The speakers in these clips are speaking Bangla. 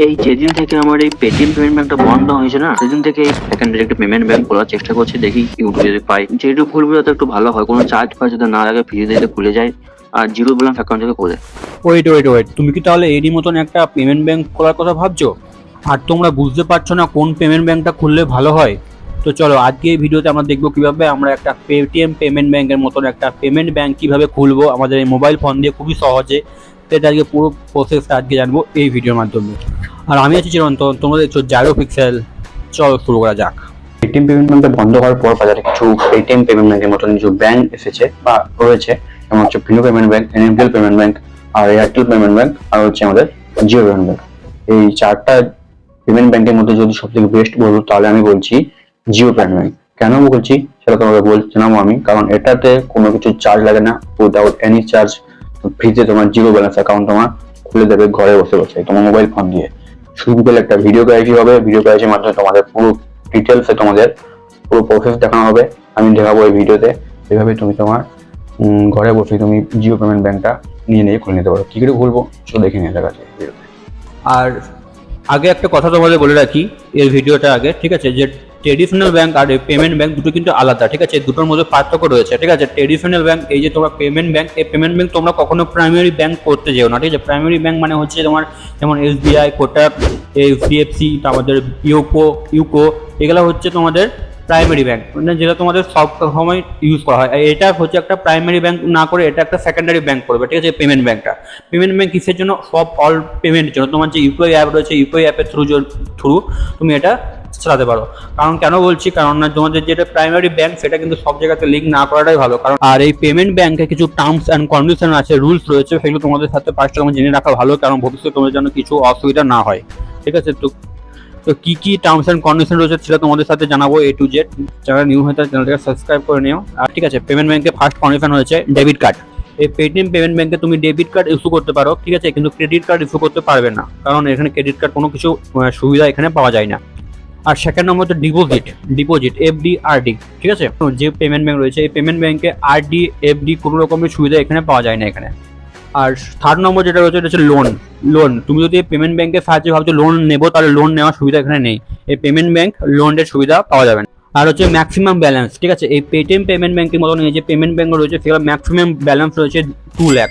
এই যেদিন থেকে আমার এই পেটিএম পেমেন্ট ব্যাংকটা বন্ধ হয়েছে না, সেদিন থেকে এই সেকেন্ডারি একটা পেমেন্ট ব্যাংক খোলার চেষ্টা করছি, দেখি ইউটিউবে যদি পাই। যেটুকু খুলবো যাতে একটু ভালো হয়, কোনো চার্জ ফার্জ যাতে না লাগে, ফ্রিতে যাতে খুলে যায় আর জিরো ব্যালেন্স অ্যাকাউন্ট থেকে খোলে। ওয়েট, তুমি কি তাহলে এরই মতন একটা পেমেন্ট ব্যাংক খোলার কথা ভাবছো আর তোমরা বুঝতে পারছো না কোন পেমেন্ট ব্যাংকটা খুললে ভালো হয়? তো চলো আজকে এই ভিডিওতে আমরা দেখবো কিভাবে আমরা একটা পেটিএম পেমেন্ট ব্যাংকের মতন একটা পেমেন্ট ব্যাংক কিভাবে খুলবো আমাদের এই মোবাইল ফোন দিয়ে খুবই সহজে। সেটা আজকে পুরো প্রসেসটা আজকে জানবো এই ভিডিওর মাধ্যমে। আর আমি আছি চিরন্তন, তোমরা দেখছো জাইরো পিক্সেল। চলো শুরু করা যাক। পেটিএম পেমেন্ট ব্যাংকটা বন্ধ হওয়ার পর বাজারে কিছু পেটিএম পেমেন্ট ব্যাংকের মতন কিছু ব্যাংক এসেছে বা রয়েছে, যেমন হচ্ছে Fino payment bank, NSDL payment bank, আর এয়ারটেল পেমেন্ট ব্যাংক, আর হচ্ছে আমাদের জিও পেমেন্ট ব্যাংক। এই চারটা পেমেন্ট ব্যাংকের মধ্যে যদি সব থেকে বেস্ট বলবো তাহলে আমি বলছি জিও পেমেন্ট ব্যাংক। কেন বলছি সেটা তোমাকে জানাবো আমি, কারণ এটাতে কোনো কিছু চার্জ লাগে না, উইদাউট এনি চার্জ ফ্রিতে তোমার জিরো ব্যালেন্স অ্যাকাউন্ট তোমার খুলে দেবে ঘরে বসে বসে তোমার মোবাইল ফোন দিয়ে। সিম্পল একটা ভিডিও কোয়ালিটি হবে, ভিডিও কোয়ালিটির মাধ্যমে তোমাদের পুরো ডিটেলসে তোমাদের পুরো প্রসেস দেখানো হবে। আমি দেখাবো এই ভিডিওতে এভাবে তুমি তোমার ঘরে বসে তুমি জিও পেমেন্ট ব্যাংকটা নিয়ে খুলে নিতে পারো। কি করে খুলবো সেটা দেখে নিয়ে দেখা যায় ভিডিওতে। আর আগে একটা কথা তোমাদের বলে রাখি এর ভিডিওটা আগে, ঠিক আছে, যে ট্রেডিশনাল ব্যাংক আর পেমেন্ট ব্যাংক দুটো কিন্তু আলাদা, ঠিক আছে, দুটোর মধ্যে পার্থক্য রয়েছে, ঠিক আছে। ট্রেডিশনাল ব্যাংক এই যে তোমার পেমেন্ট ব্যাংক, এই পেমেন্ট ব্যাংক তোমরা কখনো প্রাইমারি ব্যাংক করতে যেও না, ঠিক আছে। প্রাইমারি ব্যাংক মানে হচ্ছে তোমার যেমন এসবিআই, কোটাক, এইচডিএফসি, আমাদের ইউকো, এগুলো হচ্ছে তোমাদের প্রাইমারি ব্যাংক, মানে যেটা তোমাদের সব সময় ইউজ করা হয়। এটা হচ্ছে একটা প্রাইমারি ব্যাংক না করে এটা একটা সেকেন্ডারি ব্যাংক করবে, ঠিক আছে। পেমেন্ট ব্যাংকটা, পেমেন্ট ব্যাংক কিসের জন্য? সব অল পেমেন্টের জন্য। তোমার যে ইউপিআই অ্যাপ রয়েছে, ইউপিআই অ্যাপের থ্রু তুমি এটা চালাতে পারো। কারণ কেন বলছি, কারণ না তোমাদের যেটা প্রাইমারি ব্যাংক সেটা কিন্তু সব জায়গাতে লিঙ্ক না করাটাই ভালো। কারণ আর এই পেমেন্ট ব্যাংকে কিছু টার্মস অ্যান্ড কন্ডিশন আছে, রুলস রয়েছে, সেগুলো তোমাদের সাথে ফার্স্ট তোমার জেনে রাখা ভালো, কারণ ভবিষ্যতে তোমাদের জন্য কিছু অসুবিধা না হয়, ঠিক আছে। তো কি কি টার্মস অ্যান্ড কন্ডিশন রয়েছে সেটা তোমাদের সাথে জানাবো এ টু জেড। যারা নিউ হয়ে থাকে চ্যানেলটাকে সাবস্ক্রাইব করে নিও। আর ঠিক আছে, পেমেন্ট ব্যাংকে ফার্স্ট কন্ডিশন হয়েছে ডেবিট কার্ড। এই পেটিএম পেমেন্ট ব্যাংকে তুমি ডেবিট কার্ড ইস্যু করতে পারো, ঠিক আছে, কিন্তু ক্রেডিট কার্ড ইস্যু করতে পারবে না, কারণ এখানে ক্রেডিট কার্ড কোনো কিছু সুবিধা এখানে পাওয়া যায় না। আর সেকেন্ড নম্বর হচ্ছে ডিপোজিট এফডি আরডি, ঠিক আছে। যে পেমেন্ট ব্যাংক রয়েছে এই পেমেন্ট ব্যাংকে আরডি এফডি কোনো রকমের সুবিধা এখানে পাওয়া যায় না এখানে। আর থার্ড নম্বর যেটা রয়েছে এটা হচ্ছে লোন। তুমি যদি পেমেন্ট ব্যাংকের সাহায্যে ভাবছো লোন নেবো, তাহলে লোন নেওয়ার সুবিধা এখানে নেই, এই পেমেন্ট ব্যাংক লোনের সুবিধা পাওয়া যাবে না। আর হচ্ছে ম্যাক্সিমাম ব্যালেন্স, ঠিক আছে। এই পেটিএম পেমেন্ট ব্যাংকের মতন এই যে পেমেন্ট ব্যাংক রয়েছে সেগুলো ম্যাক্সিমাম ব্যালেন্স রয়েছে 2 লাখ।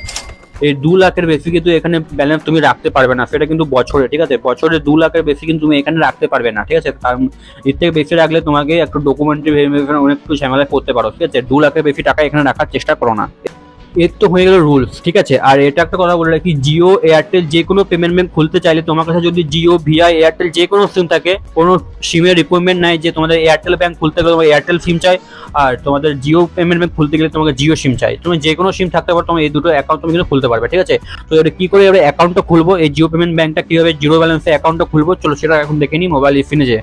এই 2 লাখের বেশি কিন্তু এখানে ব্যালেন্স তুমি রাখতে পারবে না, সেটা কিন্তু বছরে, ঠিক আছে। বছরে 2 লাখের বেশি কিন্তু তুমি এখানে রাখতে পারবে না, ঠিক আছে। কারণ এর থেকে বেশি রাখলে তোমাকে একটু ডকুমেন্টারি ভেরিফিকেশন অনেক একটু ঝামেলা করতে পারো, ঠিক আছে। 2 লাখের বেশি টাকা এখানে রাখার চেষ্টা করো না। এর তো হয়ে গেল রুলস, ঠিক আছে। আর এটা একটা কথা বলে রাখি, জিও এয়ারটেল যে কোনো পেমেন্ট ব্যাংক খুলতে চাইলে তোমার কাছে যদি জিও ভিআই এয়ারটেল যে কোনো সিম থাকে, কোনো সিমের রিকোয়ারমেন্ট নাই যে তোমাদের এয়ারটেল ব্যাংক খুলতে গেলে তোমার এয়ারটেল সিম চাই, আর তোমাদের জিও পেমেন্ট ব্যাংক খুলতে গেলে তোমাকে জিও সিম চাই। তুমি যে কোনো সিম থাকতে পারো, তোমার এই দুটো অ্যাকাউন্ট তুমি কিন্তু খুলতে পারবে, ঠিক আছে। তো এটা কি করে এবার অ্যাকাউন্টটা খুলবো, এই জিও পেমেন্ট ব্যাংকটা কিভাবে জিরো ব্যালেন্সে অ্যাকাউন্টটা খুলবো, চলো সেটা এখন দেখে নিই মোবাইল স্ক্রিনে যে।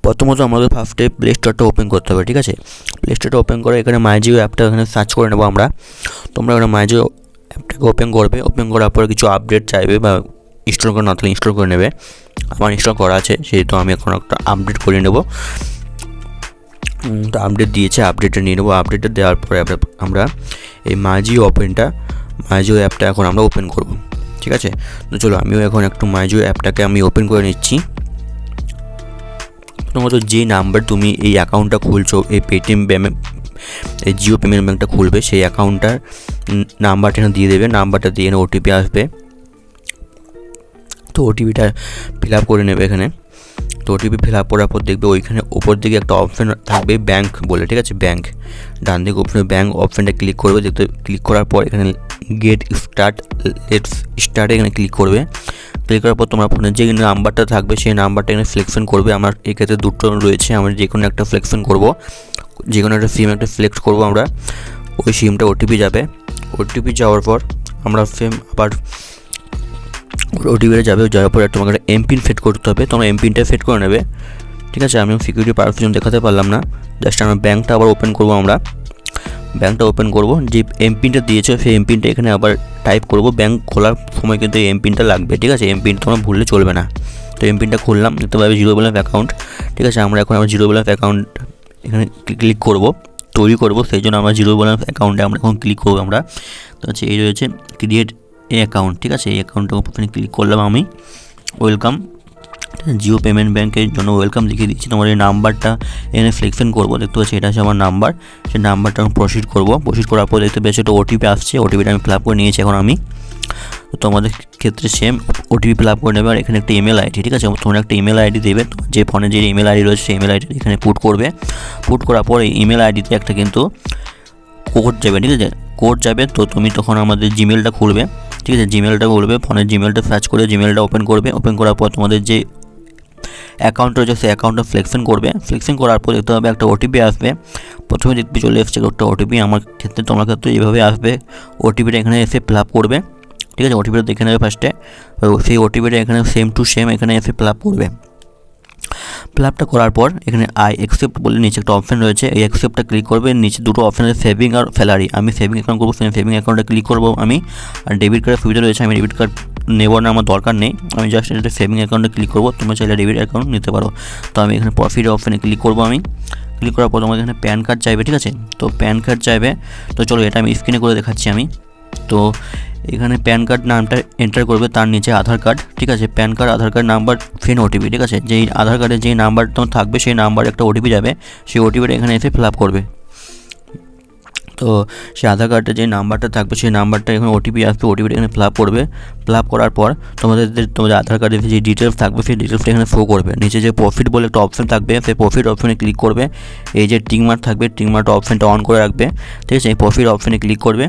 প্রথমত আমাদের ফার্স্টে প্লে স্টোরটা ওপেন করতে হবে, ঠিক আছে। প্লে স্টোরটা ওপেন করে এখানে মাই জিও অ্যাপটা এখানে সার্চ করে নেবো আমরা। তোমরা এখানে মাই জিও অ্যাপটাকে ওপেন করবে, ওপেন করার পরে কিছু আপডেট চাইবে বা ইনস্টল করে না থাকলে ইনস্টল করে নেবে। আমার ইনস্টল করা আছে সেহেতু আমি এখন একটা আপডেট করে নেবো। তো আপডেট দিয়েছে, আপডেটটা নিয়ে নেবো। আপডেটটা দেওয়ার পরে আমরা এই মাই জিও অ্যাপটা এখন আমরা ওপেন করব, ঠিক আছে। তো চলো আমিও এখন একটু মাই জিও অ্যাপটাকে আমি ওপেন করে নিচ্ছি। প্রথমত যে নাম্বার তুমি এই অ্যাকাউন্টটা খুলছো, এই পেটিএম এই জিও পেমেন্ট ব্যাংকটা খুলবে, সেই অ্যাকাউন্টটার নাম্বারটা এখানে দিয়ে দেবে। নাম্বারটা দিয়ে এখানে ওটিপি আসবে, তো ওটিপিটা ফিল আপ করে নেবে এখানে। তো ওটিপি ফিল আপ করার পর দেখবে ওইখানে ওপর দিকে একটা অপশান থাকবে ব্যাংক বলে, ঠিক আছে। ব্যাংক ডান দিকে অপশানে ব্যাংক অপশানটা ক্লিক করবে। দেখতে ক্লিক করার পর এখানে লেটস স্টার্ট এখানে ক্লিক করবে। ক্লিক করার পর তোমার ফোনে যে নাম্বারটা থাকবে সেই নাম্বারটা এখানে সিলেকশন করবে। আমার এক্ষেত্রে দুটো রয়েছে, আমরা যে কোনো একটা সিলেকশন করব, যে কোনো একটা সিম একটা সিলেক্ট করবো আমরা। ওই সিমটা ওটিপি যাবে, ওটিপি যাওয়ার পর আমরা আবার ওটিপিটা যাওয়ার পরে তোমাকে একটা এমপিন সেট করতে হবে, তোমরা এমপিনটা সেট করে নেবে, ঠিক আছে। আমি সিকিউরিটি পারপাসের জন্য দেখাতে পারলাম না, জাস্ট আমরা ব্যাংকটা আবার ওপেন করবো। ব্যাংকটা ওপেন করব, যে এমপিনটা দিয়েছে সেই এমপিনটা এখানে আবার টাইপ করব। ব্যাংক খোলার সময় কিন্তু এই এমপিনটা লাগবে, ঠিক আছে। এমপিন তোমরা ভুললে চলবে না। তো এমপিনটা খুললাম, দেখতে পাবে জিরো ব্যালেন্স অ্যাকাউন্ট, ঠিক আছে। আমরা এখন জিরো ব্যালেন্স অ্যাকাউন্ট এখানে ক্লিক করব, তৈরি করব, সেই জন্য আমরা জিরো ব্যালেন্স অ্যাকাউন্টে আমরা এখন ক্লিক করবো আমরা। তো হচ্ছে এই রয়েছে ক্রিয়েট এই অ্যাকাউন্ট, ঠিক আছে। এই অ্যাকাউন্টটা ওখানে ক্লিক করলাম আমি। ওয়েলকাম, জিও পেমেন্ট ব্যাঙ্কের জন্য ওয়েলকাম লিখে দিচ্ছি। তোমার এই নাম্বারটা এখানে সিলেকশন করবো, দেখতে পাচ্ছি এটা আছে আমার নাম্বার। সেই নাম্বারটা আমি প্রসিড করবো। প্রসিড করার পর দেখতে পেয়েছি একটা ওটিপি আসছে, ওটিপিটা আমি ফিল আপ করে নিয়েছি। এখন আমি তো তোমাদের ক্ষেত্রে সেম ওটিপি ফিল আপ করে নেবে। আর এখানে একটা ইমেল আইডি, ঠিক আছে, তোমরা একটা ইমেল আইডি দেবে, যে ফোনে যে ইমেল আইডি রয়েছে সেই ইমেল আইডি এখানে পুট করবে। পুট করার পর এই ইমেল আইডিতে একটা কিন্তু কোড যাবে, ঠিক আছে, কোড যাবে। তো তুমি তখন আমাদের জিমেলটা খুলবে, ঠিক আছে, জিমেলটা খুলবে, ফোনের জিমেলটা সার্চ করে জিমেলটা ওপেন করবে। ওপেন করার পর তোমাদের যে অ্যাকাউন্ট রয়েছে সেই অ্যাকাউন্টটা সিলেকশন করবে। সিলেকশন করার পর দেখতে হবে একটা ওটিপি আসবে। প্রথমে দেখতে চলে এসছে একটা ওটিপি, আমার ক্ষেত্রে তোমার ক্ষেত্রে এইভাবে আসবে। ওটিপিটা এখানে এসে ফিল আপ করবে, ঠিক আছে, ওটিপিটা দেখে নেবে ফার্স্টে। সেই ওটিপিটা এখানে সেম টু সেম এখানে এসে ফিল আপ করবে। ফিল আপটা করার পর এখানে আই অ্যাকসেপ্ট বলে নিচে একটা অপশান রয়েছে, এই অ্যাকসেপ্টটা ক্লিক করবে। নিচে দুটো অপশান আছে, সেভিং আর স্যালারি। আমি সেভিং অ্যাকাউন্ট করবো, সেভিং অ্যাকাউন্টে ক্লিক করবো আমি। আর ডেবিট কার্ডের সুবিধা রয়েছে, আমি ডেবিট কার্ড নেব না, আমার দরকার নেই। আমি জাস্ট এটা সেভিং অ্যাকাউন্টে ক্লিক করবো। তোমরা চাইলে ডেবিট অ্যাকাউন্ট নিতে পারো। তো আমি এখানে প্রফিট অপশানে ক্লিক করবো। আমি ক্লিক করার পর তোমাদের এখানে প্যান কার্ড চাইবে, ঠিক আছে, তো প্যান কার্ড চাইবে। তো চলো এটা আমি স্ক্রিনে করে দেখাচ্ছি আমি। তো এখানে প্যান কার্ড নামটা এন্টার করবে, তার নিচে আধার কার্ড, ঠিক আছে, প্যান কার্ড, আধার কার্ড নাম্বার, ফেন ওটিপি, ঠিক আছে, যেই আধার কার্ডে যেই নাম্বার তোমার থাকবে সেই নাম্বারে একটা ওটিপি যাবে, সেই ওটিপিটা এখানে এসে ফিল আপ করবে। তো সেই আধার কার্ডে যে নাম্বারটা থাকবে সেই নাম্বারটা এখানে ওটিপি আসবে, ওটিপিটা এখানে ফিল আপ করবে। ফিল আপ করার পর তোমাদের আধার কার্ডে যে ডিটেলস থাকবে সেই ডিটেলসটা এখানে শো করবে। নিচে যে প্রফিট বলে একটা অপশন থাকবে, সেই প্রফিট অপশনে ক্লিক করবে। এই যে টিকমার্ক থাকবে, টিকমার্কটা অপশনটা অন করে রাখবে, ঠিক আছে। এই প্রফিট অপশনে ক্লিক করবে।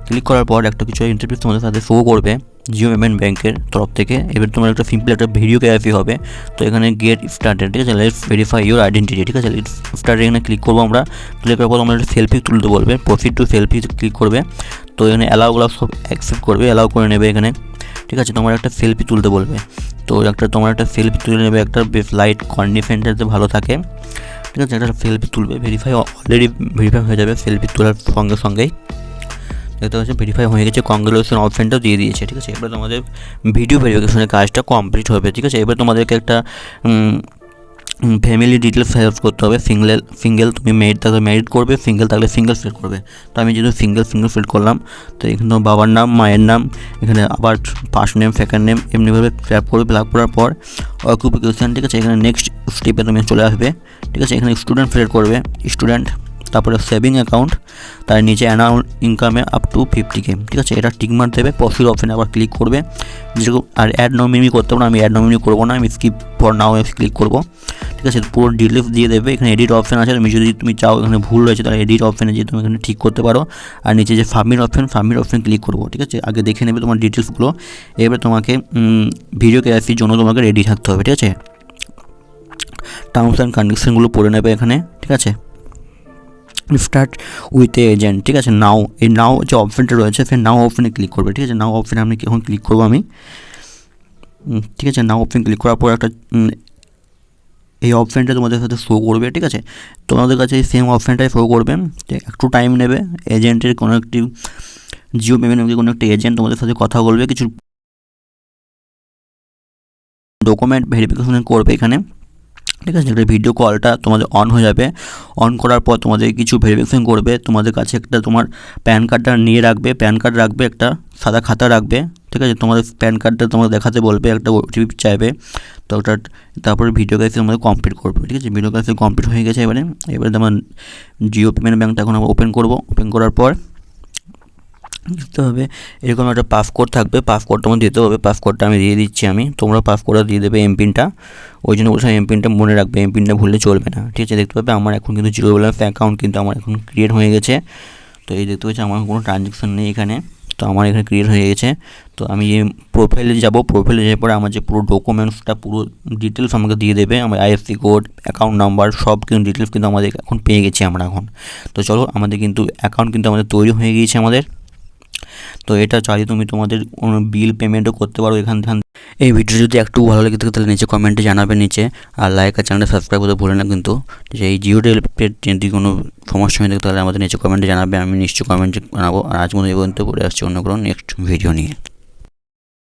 ক্লিক করার পর একটা কিছু ইন্টারফেস তোমাদের সাথে শো করবে জিও পেমেন্ট ব্যাঙ্কের তরফ থেকে। এবার তোমার একটা সিম্পল একটা ভিডিও কেওয়াইসি হবে। তো এখানে গেট স্টার্টেড, ঠিক আছে, লেটস ভেরিফাই ইউর আইডেন্টিটি, ঠিক আছে, লেটস স্টার্টেড এখানে ক্লিক করবো আমরা। ক্লিক করার পর আমরা একটা সেলফি তুলতে বলবে, প্রফিট টু সেলফি ক্লিক করবে। তো এখানে অ্যালাউগুলো সব অ্যাকসেপ্ট করবে, অ্যালাউ করে নেবে এখানে, ঠিক আছে। তোমার একটা সেলফি তুলতে বলবে, তো তোমার একটা সেলফি তুলে নেবে, একটা বেশ লাইট কন্ডিশনটা যাতে ভালো থাকে, ঠিক আছে, একটা সেলফি তুলবে। ভেরিফাই অলরেডি ভেরিফাই হয়ে যাবে সেলফি তোলার সঙ্গে সঙ্গেই। দেখতে পাচ্ছি ভেরিফাই হয়ে গেছে, কংগ্রেচুলেশন অপশানটাও দিয়ে দিয়েছে, ঠিক আছে। এবার তোমাদের ভিডিও ভেরিফিকেশনের কাজটা কমপ্লিট হবে, ঠিক আছে। এবার তোমাদেরকে একটা ফ্যামিলি ডিটেলস ফিল করতে হবে। সিঙ্গেল তুমি ম্যারিড থাকলে ম্যারিড করবে, সিঙ্গেল থাকলে সিঙ্গেল ফিল করবে। তো আমি যেহেতু সিঙ্গেল ফিল করলাম, তো এখানে তোমার বাবার নাম, মায়ের নাম, এখানে আবার ফার্স্ট নেম, সেকেন্ড নেম, এমনিভাবে ফিল আপ করবে। ফিল আপ করার পর অকুপেশন, ঠিক আছে, এখানে নেক্সট স্টেপে তুমি চলে আসবে, ঠিক আছে। এখানে স্টুডেন্ট ফিল করবে, স্টুডেন্ট, তারপরে সেভিং অ্যাকাউন্ট, তার নিচে অ্যানাউন্ট ইনকামে আপ টু 50K, ঠিক আছে, এটা টিকমার্ক দেবে। প্রফিট অপশানে আবার ক্লিক করবে, যেরকম। আর অ্যাড নমিনি করতে পারো, আমি অ্যাড নমিনি করবো না, আমি স্কিপ ফর নাও ক্লিক করবো, ঠিক আছে। পুরো ডিটেলস দিয়ে দেবে। এখানে এডিট অপশান আছে, তুমি যদি তুমি চাও এখানে ভুল রয়েছে তাহলে এডিট অপশানে যে তুমি এখানে ঠিক করতে পারো। আর নিচে যে সাবমিট অপশান ক্লিক করবো, ঠিক আছে। আগে দেখে নেবে তোমার ডিটেলসগুলো। এবার তোমাকে ভিডিও কেওয়াইসির জন্য তোমাকে রেডি থাকতে হবে, ঠিক আছে। টার্মস অ্যান্ড কন্ডিশনগুলো পড়ে নেবে এখানে, ঠিক আছে। স্টার্ট উইথ এ এজেন্ট, ঠিক আছে। নাও, এই নাও যে অপশানটা রয়েছে সেই নাও অপশানে ক্লিক করবে, ঠিক আছে। নাও অপশানে আমি এখন ক্লিক করবো আমি, ঠিক আছে। নাও অপশান ক্লিক করার পর একটা এই অপশানটা তোমাদের সাথে শো করবে, ঠিক আছে। তোমাদের কাছে এই সেম অপশানটাই শো করবে, একটু টাইম নেবে। এজেন্টের কোনো একটি জিও পেমেন্ট ব্যাঙ্কের কোনো একটা এজেন্ট তোমাদের সাথে কথা বলবে, কিছু ডকুমেন্ট ভেরিফিকেশন করবে এখানে, ঠিক আছে। একটা ভিডিও কলটা তোমাদের অন হয়ে যাবে। অন করার পর তোমাদের কিছু ভেরিফিকেশন করবে। তোমাদের কাছে একটা তোমার প্যান কার্ডটা নিয়ে রাখবে, প্যান কার্ড রাখবে, একটা সাদা খাতা রাখবে, ঠিক আছে। তোমাদের প্যান কার্ডটা তোমাদের দেখাতে বলবে, একটা ওটিপি চাইবে। তো ওটা তারপরে ভিডিও ক্যাসে তোমাদের কমপ্লিট করবে, ঠিক আছে। ভিডিও ক্যাসে কমপ্লিট হয়ে গেছে। এবারে তোমার জিও পেমেন্ট ব্যাঙ্কটা এখন ওপেন করবো। ওপেন করার পর দিতে হবে এরকম একটা পাসকোড থাকবে, পাসকোড তোমার দিতে হবে। পাসকোডটা আমি দিয়ে দিচ্ছি আমি, তোমরা পাসকোডটা দিয়ে দেবে। এমপিনটা ওই জন্য বলছিলাম এমপিনটা মনে রাখবে, এমপিনটা ভুললে চলবে না, ঠিক আছে। দেখতে পাবে আমার এখন কিন্তু জিরো ব্যালেন্স অ্যাকাউন্ট কিন্তু আমার এখন ক্রিয়েট হয়ে গেছে। তো এই দেখতে পাচ্ছি আমার কোনো ট্রানজ্যাকশন নেই এখানে, তো আমার এখানে ক্রিয়েট হয়ে গেছে। তো আমি এই প্রোফাইলে যাব, প্রোফাইলে যাওয়ার পরে আমার যে পুরো ডকুমেন্টসটা পুরো ডিটেলস আমাকে দিয়ে দেবে, আমার আইএফসি কোড, অ্যাকাউন্ট নাম্বার, সব কিন্তু ডিটেলস কিন্তু আমাদের এখন পেয়ে গেছি আমরা এখন। তো চলো আমাদের কিন্তু অ্যাকাউন্ট কিন্তু আমাদের তৈরি হয়ে গিয়েছে আমাদের। তো এটা চাইলে তুমি তোমাদের বিল পেমেন্টও করতে পারো এখান থেকে। এই ভিডিও যদি একটু ভালো লেগে থাকে তাহলে নিচে কমেন্টে জানাবে নিচে, আর লাইক আর চ্যানেলটা সাবস্ক্রাইব করতে ভুলে না কিন্তু। যে এই জিও টেলিপের যদি কোনো সমস্যা হয়ে থাকে তাহলে আমাদের নিচে কমেন্টে জানাবে, আমি নিশ্চয়ই কমেন্টে জানাবো। আর আজ মতো এই পর্যন্ত পড়ে আসছি অন্য কোনো নেক্সট ভিডিও নিয়ে।